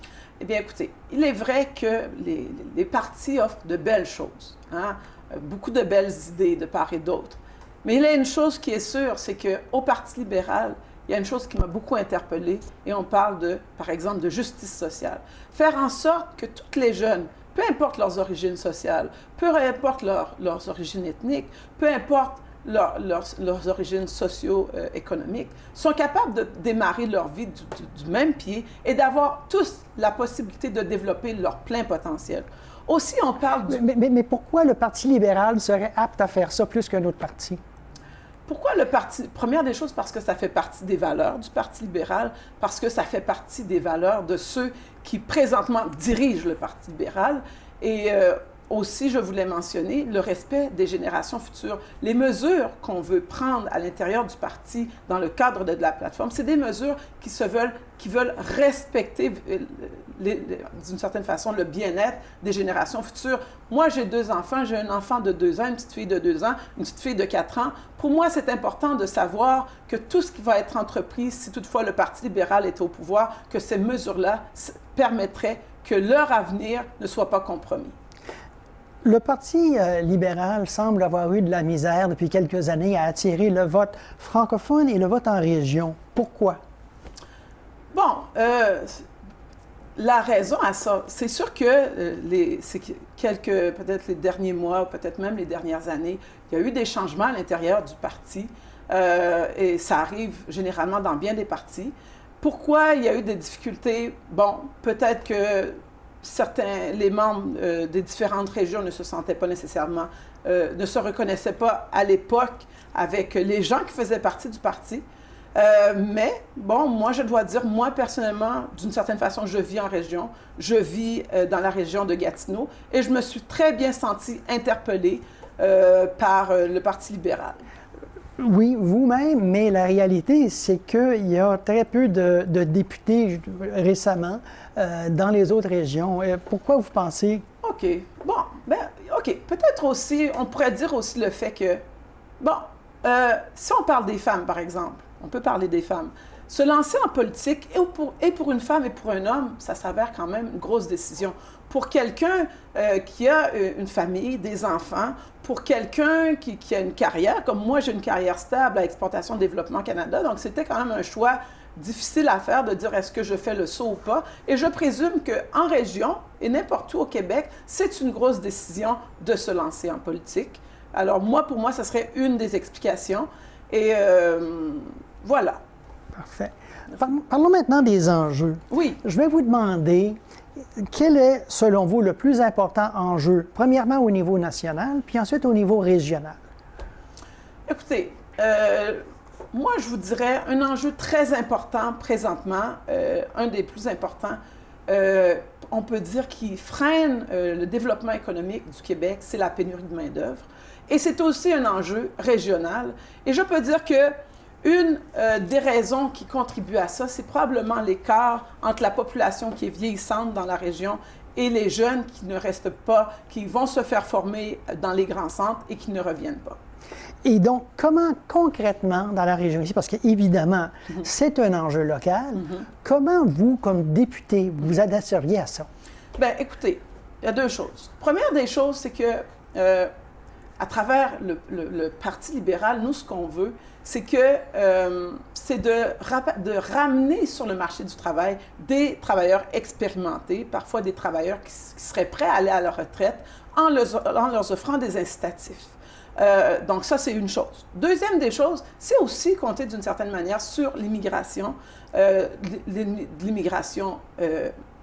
Eh bien, écoutez, il est vrai que les partis offrent de belles choses, hein? Beaucoup de belles idées de part et d'autre. Mais il y a une chose qui est sûre, c'est qu'au Parti libéral, il y a une chose qui m'a beaucoup interpellée, et on parle, par exemple, de justice sociale. Faire en sorte que tous les jeunes, peu importe leurs origines sociales, peu importe leurs origines ethniques, peu importe leurs origines socio-économiques, sont capables de démarrer leur vie du même pied et d'avoir tous la possibilité de développer leur plein potentiel. Aussi, on parle du... Mais pourquoi le Parti libéral serait apte à faire ça plus qu'un autre parti? Pourquoi le parti? Première des choses, parce que ça fait partie des valeurs du Parti libéral, parce que ça fait partie des valeurs de ceux qui présentement dirigent le Parti libéral. Et aussi, je voulais mentionner le respect des générations futures. Les mesures qu'on veut prendre à l'intérieur du parti dans le cadre de la plateforme, c'est des mesures qui veulent respecter d'une certaine façon le bien-être des générations futures. Moi, j'ai 2 enfants. J'ai un enfant de 2 ans, une petite fille de 2 ans, une petite fille de 4 ans. Pour moi, c'est important de savoir que tout ce qui va être entrepris, si toutefois le Parti libéral est au pouvoir, que ces mesures-là permettraient que leur avenir ne soit pas compromis. Le Parti libéral semble avoir eu de la misère depuis quelques années à attirer le vote francophone et le vote en région. Pourquoi? Bon, la raison à ça, c'est sûr que peut-être les derniers mois, peut-être même les dernières années, il y a eu des changements à l'intérieur du parti et ça arrive généralement dans bien des partis. Pourquoi il y a eu des difficultés? Bon, peut-être que les membres des différentes régions ne se sentaient pas nécessairement, ne se reconnaissaient pas à l'époque avec les gens qui faisaient partie du parti. Mais, bon, moi, je dois dire, moi, personnellement, d'une certaine façon, je vis en région. Je vis dans la région de Gatineau et je me suis très bien sentie interpellée par le Parti libéral. Oui, vous-même, mais la réalité, c'est qu'il y a très peu de députés récemment dans les autres régions. Pourquoi vous pensez? OK. Bon, OK. Peut-être aussi, on pourrait dire aussi le fait que, bon, si on parle des femmes, par exemple, on peut parler des femmes. Se lancer en politique, et pour une femme et pour un homme, ça s'avère quand même une grosse décision. Pour quelqu'un qui a une famille, des enfants, pour quelqu'un qui a une carrière, comme moi, j'ai une carrière stable à Exportation Développement Canada, donc c'était quand même un choix difficile à faire de dire est-ce que je fais le saut ou pas. Et je présume qu'en région et n'importe où au Québec, c'est une grosse décision de se lancer en politique. Alors moi, pour moi, ça serait une des explications. Et voilà. Parfait. Parlons maintenant des enjeux. Oui. Je vais vous demander quel est, selon vous, le plus important enjeu, premièrement au niveau national, puis ensuite au niveau régional? Écoutez, moi, je vous dirais un enjeu très important présentement, un des plus importants, on peut dire qui freine le développement économique du Québec, c'est la pénurie de main-d'œuvre. Et c'est aussi un enjeu régional. Et je peux dire que une des raisons qui contribuent à ça, c'est probablement l'écart entre la population qui est vieillissante dans la région et les jeunes qui ne restent pas, qui vont se faire former dans les grands centres et qui ne reviennent pas. Et donc, comment concrètement dans la région ici, parce qu'évidemment, c'est un enjeu local, comment vous, comme député, vous adresseriez à ça? Bien, écoutez, il y a deux choses. Première des choses, c'est que à travers le Parti libéral, nous, ce qu'on veut, c'est de ramener sur le marché du travail des travailleurs expérimentés, parfois des travailleurs qui seraient prêts à aller à la retraite en leur offrant des incitatifs. Donc ça, c'est une chose. Deuxième des choses, c'est aussi compter d'une certaine manière sur l'immigration, l'immigration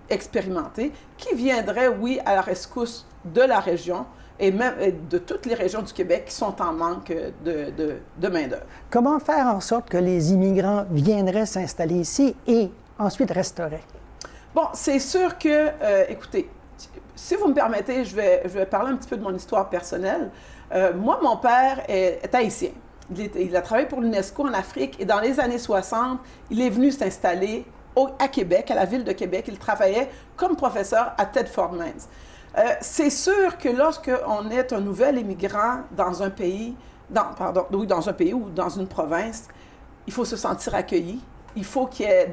expérimentée, qui viendrait, oui, à la rescousse de la région, et même de toutes les régions du Québec qui sont en manque de main-d'œuvre. Comment faire en sorte que les immigrants viendraient s'installer ici et ensuite resteraient? Bon, c'est sûr que, écoutez, si vous me permettez, je vais parler un petit peu de mon histoire personnelle. Moi, mon père est haïtien. Il a travaillé pour l'UNESCO en Afrique et dans les années 60, il est venu s'installer à Québec, à la ville de Québec. Il travaillait comme professeur à Thetford Mines. C'est sûr que lorsqu'on est un nouvel immigrant dans un pays, dans un pays ou dans une province, il faut se sentir accueilli. Il faut qu'il y ait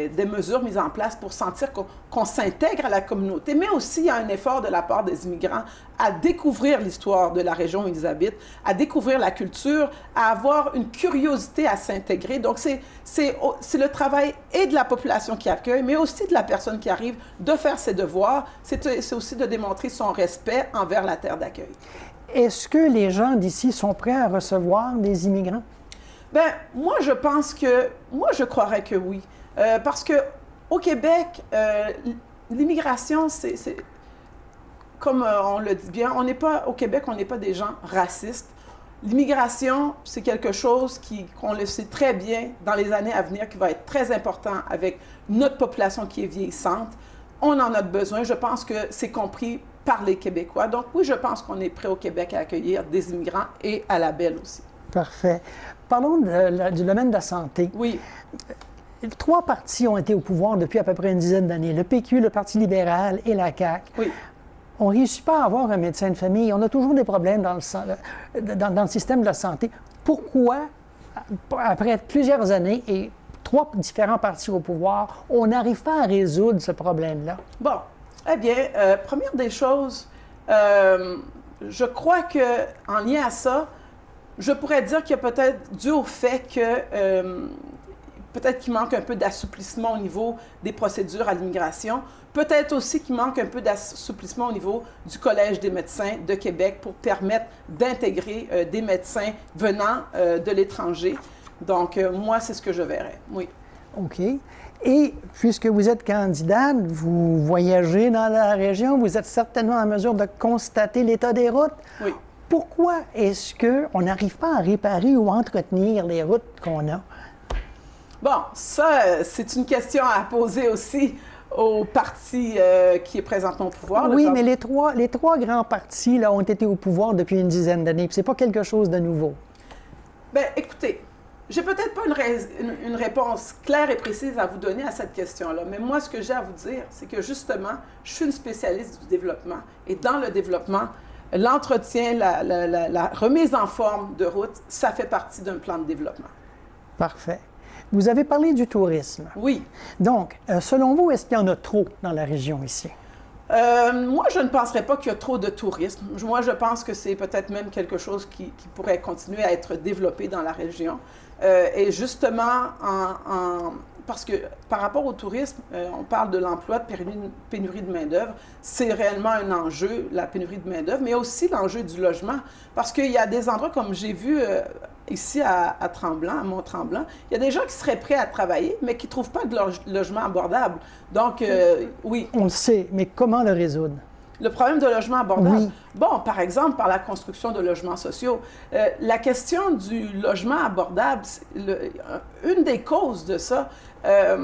des mesures mises en place pour sentir qu'on s'intègre à la communauté, mais aussi il y a un effort de la part des immigrants à découvrir l'histoire de la région où ils habitent, à découvrir la culture, à avoir une curiosité à s'intégrer. Donc, c'est le travail et de la population qui accueille, mais aussi de la personne qui arrive de faire ses devoirs. C'est aussi de démontrer son respect envers la terre d'accueil. Est-ce que les gens d'ici sont prêts à recevoir des immigrants? Bien, moi, je croirais que oui. Parce qu'au Québec, l'immigration, c'est comme on le dit bien, au Québec, on n'est pas des gens racistes. L'immigration, c'est quelque chose qu'on le sait très bien dans les années à venir, qui va être très important avec notre population qui est vieillissante. On en a besoin. Je pense que c'est compris par les Québécois. Donc oui, je pense qu'on est prêt au Québec à accueillir des immigrants et à la belle aussi. Parfait. Parlons du domaine de la santé. Oui. 3 partis ont été au pouvoir depuis à peu près une dizaine d'années. Le PQ, le Parti libéral et la CAQ. Oui. On ne réussit pas à avoir un médecin de famille. On a toujours des problèmes dans le système de la santé. Pourquoi, après plusieurs années et 3 différents partis au pouvoir, on n'arrive pas à résoudre ce problème-là? Bon. Eh bien, première des choses, je crois qu'en lien à ça, je pourrais dire qu'il y a peut-être dû au fait que peut-être qu'il manque un peu d'assouplissement au niveau des procédures à l'immigration. Peut-être aussi qu'il manque un peu d'assouplissement au niveau du Collège des médecins de Québec pour permettre d'intégrer des médecins venant de l'étranger. Donc, moi, c'est ce que je verrais, oui. OK. Et puisque vous êtes candidate, vous voyagez dans la région, vous êtes certainement en mesure de constater l'état des routes. Oui. Pourquoi est-ce qu'on n'arrive pas à réparer ou à entretenir les routes qu'on a? Bon, ça, c'est une question à poser aussi au parti qui est présentement au pouvoir. Oui, mais les trois grands partis là, ont été au pouvoir depuis une dizaine d'années. Ce n'est pas quelque chose de nouveau. Bien, écoutez, j'ai peut-être pas une réponse claire et précise à vous donner à cette question-là, mais moi, ce que j'ai à vous dire, c'est que justement, je suis une spécialiste du développement. Et dans le développement, l'entretien, la remise en forme de route, ça fait partie d'un plan de développement. Parfait. Vous avez parlé du tourisme. Oui. Donc, selon vous, est-ce qu'il y en a trop dans la région ici? Moi, je ne penserais pas qu'il y a trop de tourisme. Moi, je pense que c'est peut-être même quelque chose qui pourrait continuer à être développé dans la région. Et justement, parce que par rapport au tourisme, on parle de l'emploi, de pénurie de main-d'œuvre. C'est réellement un enjeu, la pénurie de main-d'œuvre, mais aussi l'enjeu du logement. Parce qu'il y a des endroits, comme j'ai vu ici à Tremblant, à Mont-Tremblant, il y a des gens qui seraient prêts à travailler, mais qui ne trouvent pas de logement abordable. Donc, oui. On le sait, mais comment le résoudre? Le problème de logement abordable? Oui. Bon, par exemple, par la construction de logements sociaux. La question du logement abordable, une des causes de ça, par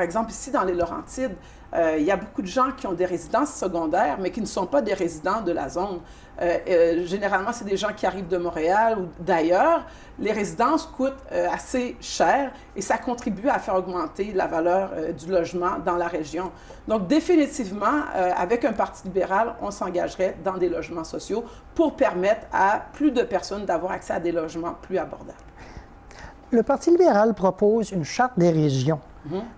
exemple, ici dans les Laurentides, il y a beaucoup de gens qui ont des résidences secondaires, mais qui ne sont pas des résidents de la zone. Généralement, c'est des gens qui arrivent de Montréal ou d'ailleurs. Les résidences coûtent assez cher et ça contribue à faire augmenter la valeur du logement dans la région. Donc, définitivement, avec un parti libéral, on s'engagerait dans des logements sociaux pour permettre à plus de personnes d'avoir accès à des logements plus abordables. Le Parti libéral propose une charte des régions.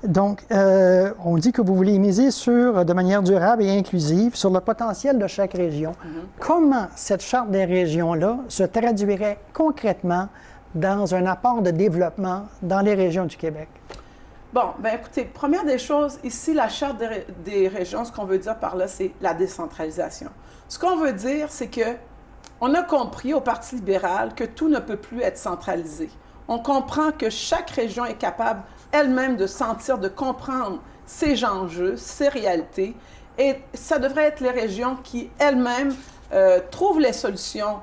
Donc, on dit que vous voulez miser de manière durable et inclusive sur le potentiel de chaque région. Comment cette charte des régions-là se traduirait concrètement dans un apport de développement dans les régions du Québec? Bon, bien écoutez, première des choses, ici, la charte des régions, ce qu'on veut dire par là, c'est la décentralisation. Ce qu'on veut dire, c'est que on a compris au Parti libéral que tout ne peut plus être centralisé. On comprend que chaque région est capable elle-même de sentir, de comprendre ses enjeux, ses réalités. Et ça devrait être les régions qui, elles-mêmes, trouvent les solutions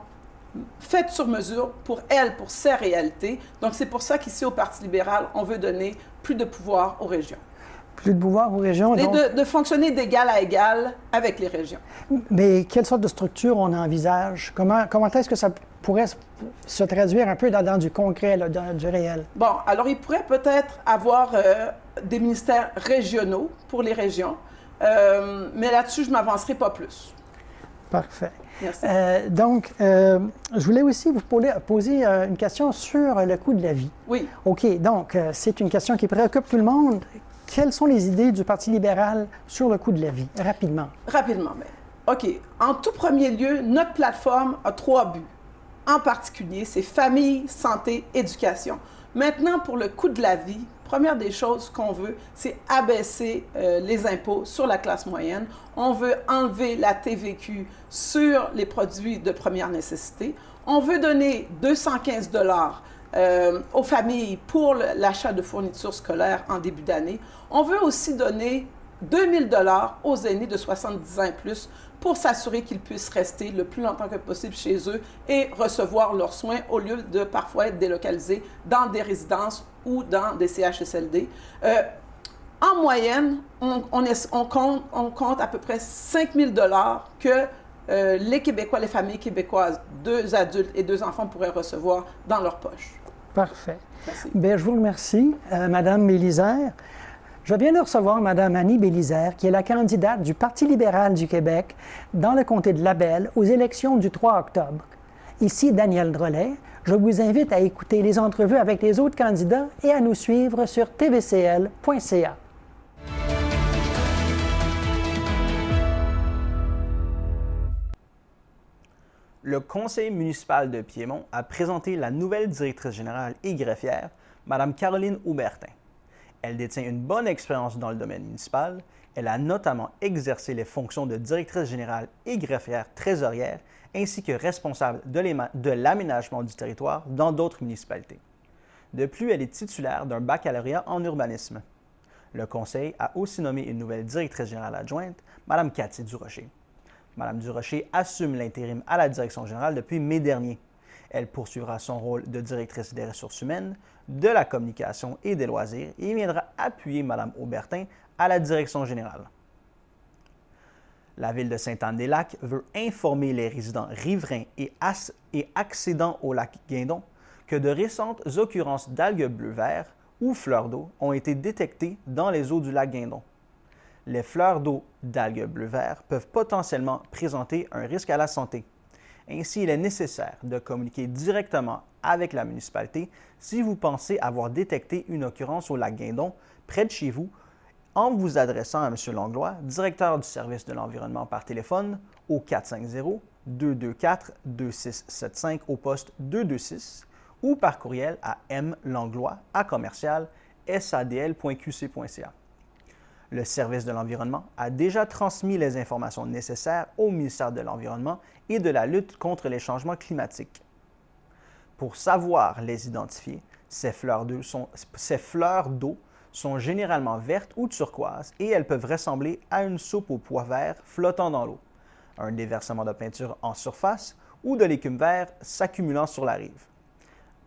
faites sur mesure pour elles, pour ces réalités. Donc, c'est pour ça qu'ici, au Parti libéral, on veut donner plus de pouvoir aux régions. Plus de pouvoir aux régions. Et donc... de fonctionner d'égal à égal avec les régions. Mais quelle sorte de structure on envisage? Comment est-ce que ça pourrait se traduire un peu dans du concret, là, du réel? Bon, alors il pourrait peut-être avoir des ministères régionaux pour les régions, mais là-dessus, je ne m'avancerai pas plus. Parfait. Merci. Donc, je voulais aussi vous poser une question sur le coût de la vie. Oui. OK, donc, c'est une question qui préoccupe tout le monde. Quelles sont les idées du Parti libéral sur le coût de la vie? Rapidement. Rapidement, mais OK. En tout premier lieu, notre plateforme a 3 buts. En particulier, c'est famille, santé, éducation. Maintenant, pour le coût de la vie, première des choses qu'on veut, c'est abaisser les impôts sur la classe moyenne. On veut enlever la TVQ sur les produits de première nécessité. On veut donner 215 $ aux familles pour l'achat de fournitures scolaires en début d'année. On veut aussi donner 2 000 $ aux aînés de 70 ans et plus pour s'assurer qu'ils puissent rester le plus longtemps que possible chez eux et recevoir leurs soins au lieu de parfois être délocalisés dans des résidences ou dans des CHSLD. En moyenne, on compte à peu près 5 000 $ que les Québécois, les familles québécoises, 2 adultes et 2 enfants pourraient recevoir dans leur poche. Parfait. Merci. Bien, je vous remercie, Madame Bélisère. Je viens de recevoir Mme Annie Bélisère, qui est la candidate du Parti libéral du Québec dans le comté de Labelle aux élections du 3 octobre. Ici Daniel Drolet. Je vous invite à écouter les entrevues avec les autres candidats et à nous suivre sur tvcl.ca. le conseil municipal de Piémont a présenté la nouvelle directrice générale et greffière, Mme Caroline Aubertin. Elle détient une bonne expérience dans le domaine municipal. Elle a notamment exercé les fonctions de directrice générale et greffière trésorière, ainsi que responsable de l'aménagement du territoire dans d'autres municipalités. De plus, elle est titulaire d'un baccalauréat en urbanisme. Le conseil a aussi nommé une nouvelle directrice générale adjointe, Mme Cathy Durocher. Mme Durocher assume l'intérim à la direction générale depuis mai dernier. Elle poursuivra son rôle de directrice des ressources humaines, de la communication et des loisirs et viendra appuyer Mme Aubertin à la direction générale. La Ville de Sainte-Anne-des-Lacs veut informer les résidents riverains et accédant au lac Guindon que de récentes occurrences d'algues bleu-vert ou fleurs d'eau ont été détectées dans les eaux du lac Guindon. Les fleurs d'eau d'algues bleu-vert peuvent potentiellement présenter un risque à la santé. Ainsi, il est nécessaire de communiquer directement avec la municipalité si vous pensez avoir détecté une occurrence au lac Guindon près de chez vous en vous adressant à M. Langlois, directeur du service de l'environnement par téléphone au 450-224-2675 au poste 226 ou par courriel à mlanglois@sadl.qc.ca. Le service de l'environnement a déjà transmis les informations nécessaires au ministère de l'Environnement et de la lutte contre les changements climatiques. Pour savoir les identifier, ces fleurs d'eau sont généralement vertes ou turquoises et elles peuvent ressembler à une soupe au pois vert flottant dans l'eau, un déversement de peinture en surface ou de l'écume vert s'accumulant sur la rive.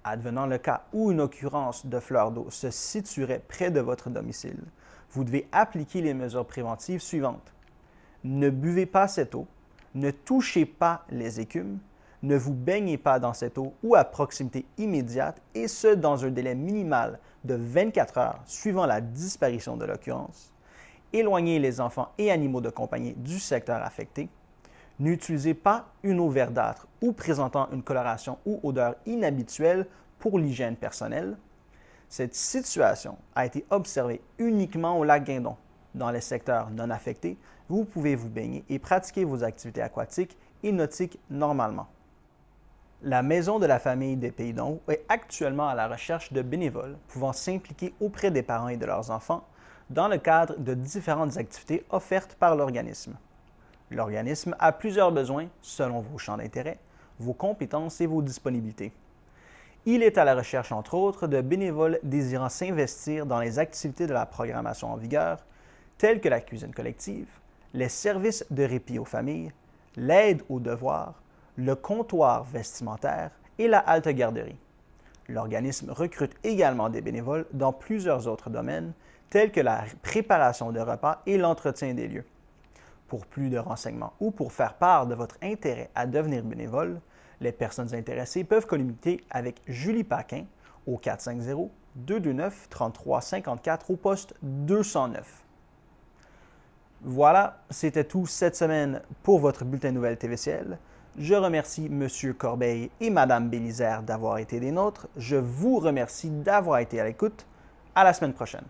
Advenant le cas où une occurrence de fleurs d'eau se situerait près de votre domicile, vous devez appliquer les mesures préventives suivantes. Ne buvez pas cette eau, ne touchez pas les écumes, ne vous baignez pas dans cette eau ou à proximité immédiate, et ce dans un délai minimal de 24 heures suivant la disparition de l'occurrence. Éloignez les enfants et animaux de compagnie du secteur affecté. N'utilisez pas une eau verdâtre ou présentant une coloration ou odeur inhabituelle pour l'hygiène personnelle. Cette situation a été observée uniquement au lac Guindon. Dans les secteurs non affectés, vous pouvez vous baigner et pratiquer vos activités aquatiques et nautiques normalement. La Maison de la famille des Pays d'en Haut est actuellement à la recherche de bénévoles pouvant s'impliquer auprès des parents et de leurs enfants dans le cadre de différentes activités offertes par l'organisme. L'organisme a plusieurs besoins selon vos champs d'intérêt, vos compétences et vos disponibilités. Il est à la recherche, entre autres, de bénévoles désirant s'investir dans les activités de la programmation en vigueur, telles que la cuisine collective, les services de répit aux familles, l'aide aux devoirs, le comptoir vestimentaire et la halte garderie. L'organisme recrute également des bénévoles dans plusieurs autres domaines, tels que la préparation de repas et l'entretien des lieux. Pour plus de renseignements ou pour faire part de votre intérêt à devenir bénévole, les personnes intéressées peuvent communiquer avec Julie Paquin au 450-229-3354 au poste 209. Voilà, c'était tout cette semaine pour votre bulletin de nouvelles TVCL. Je remercie M. Corbeil et Mme Bélisère d'avoir été des nôtres. Je vous remercie d'avoir été à l'écoute. À la semaine prochaine.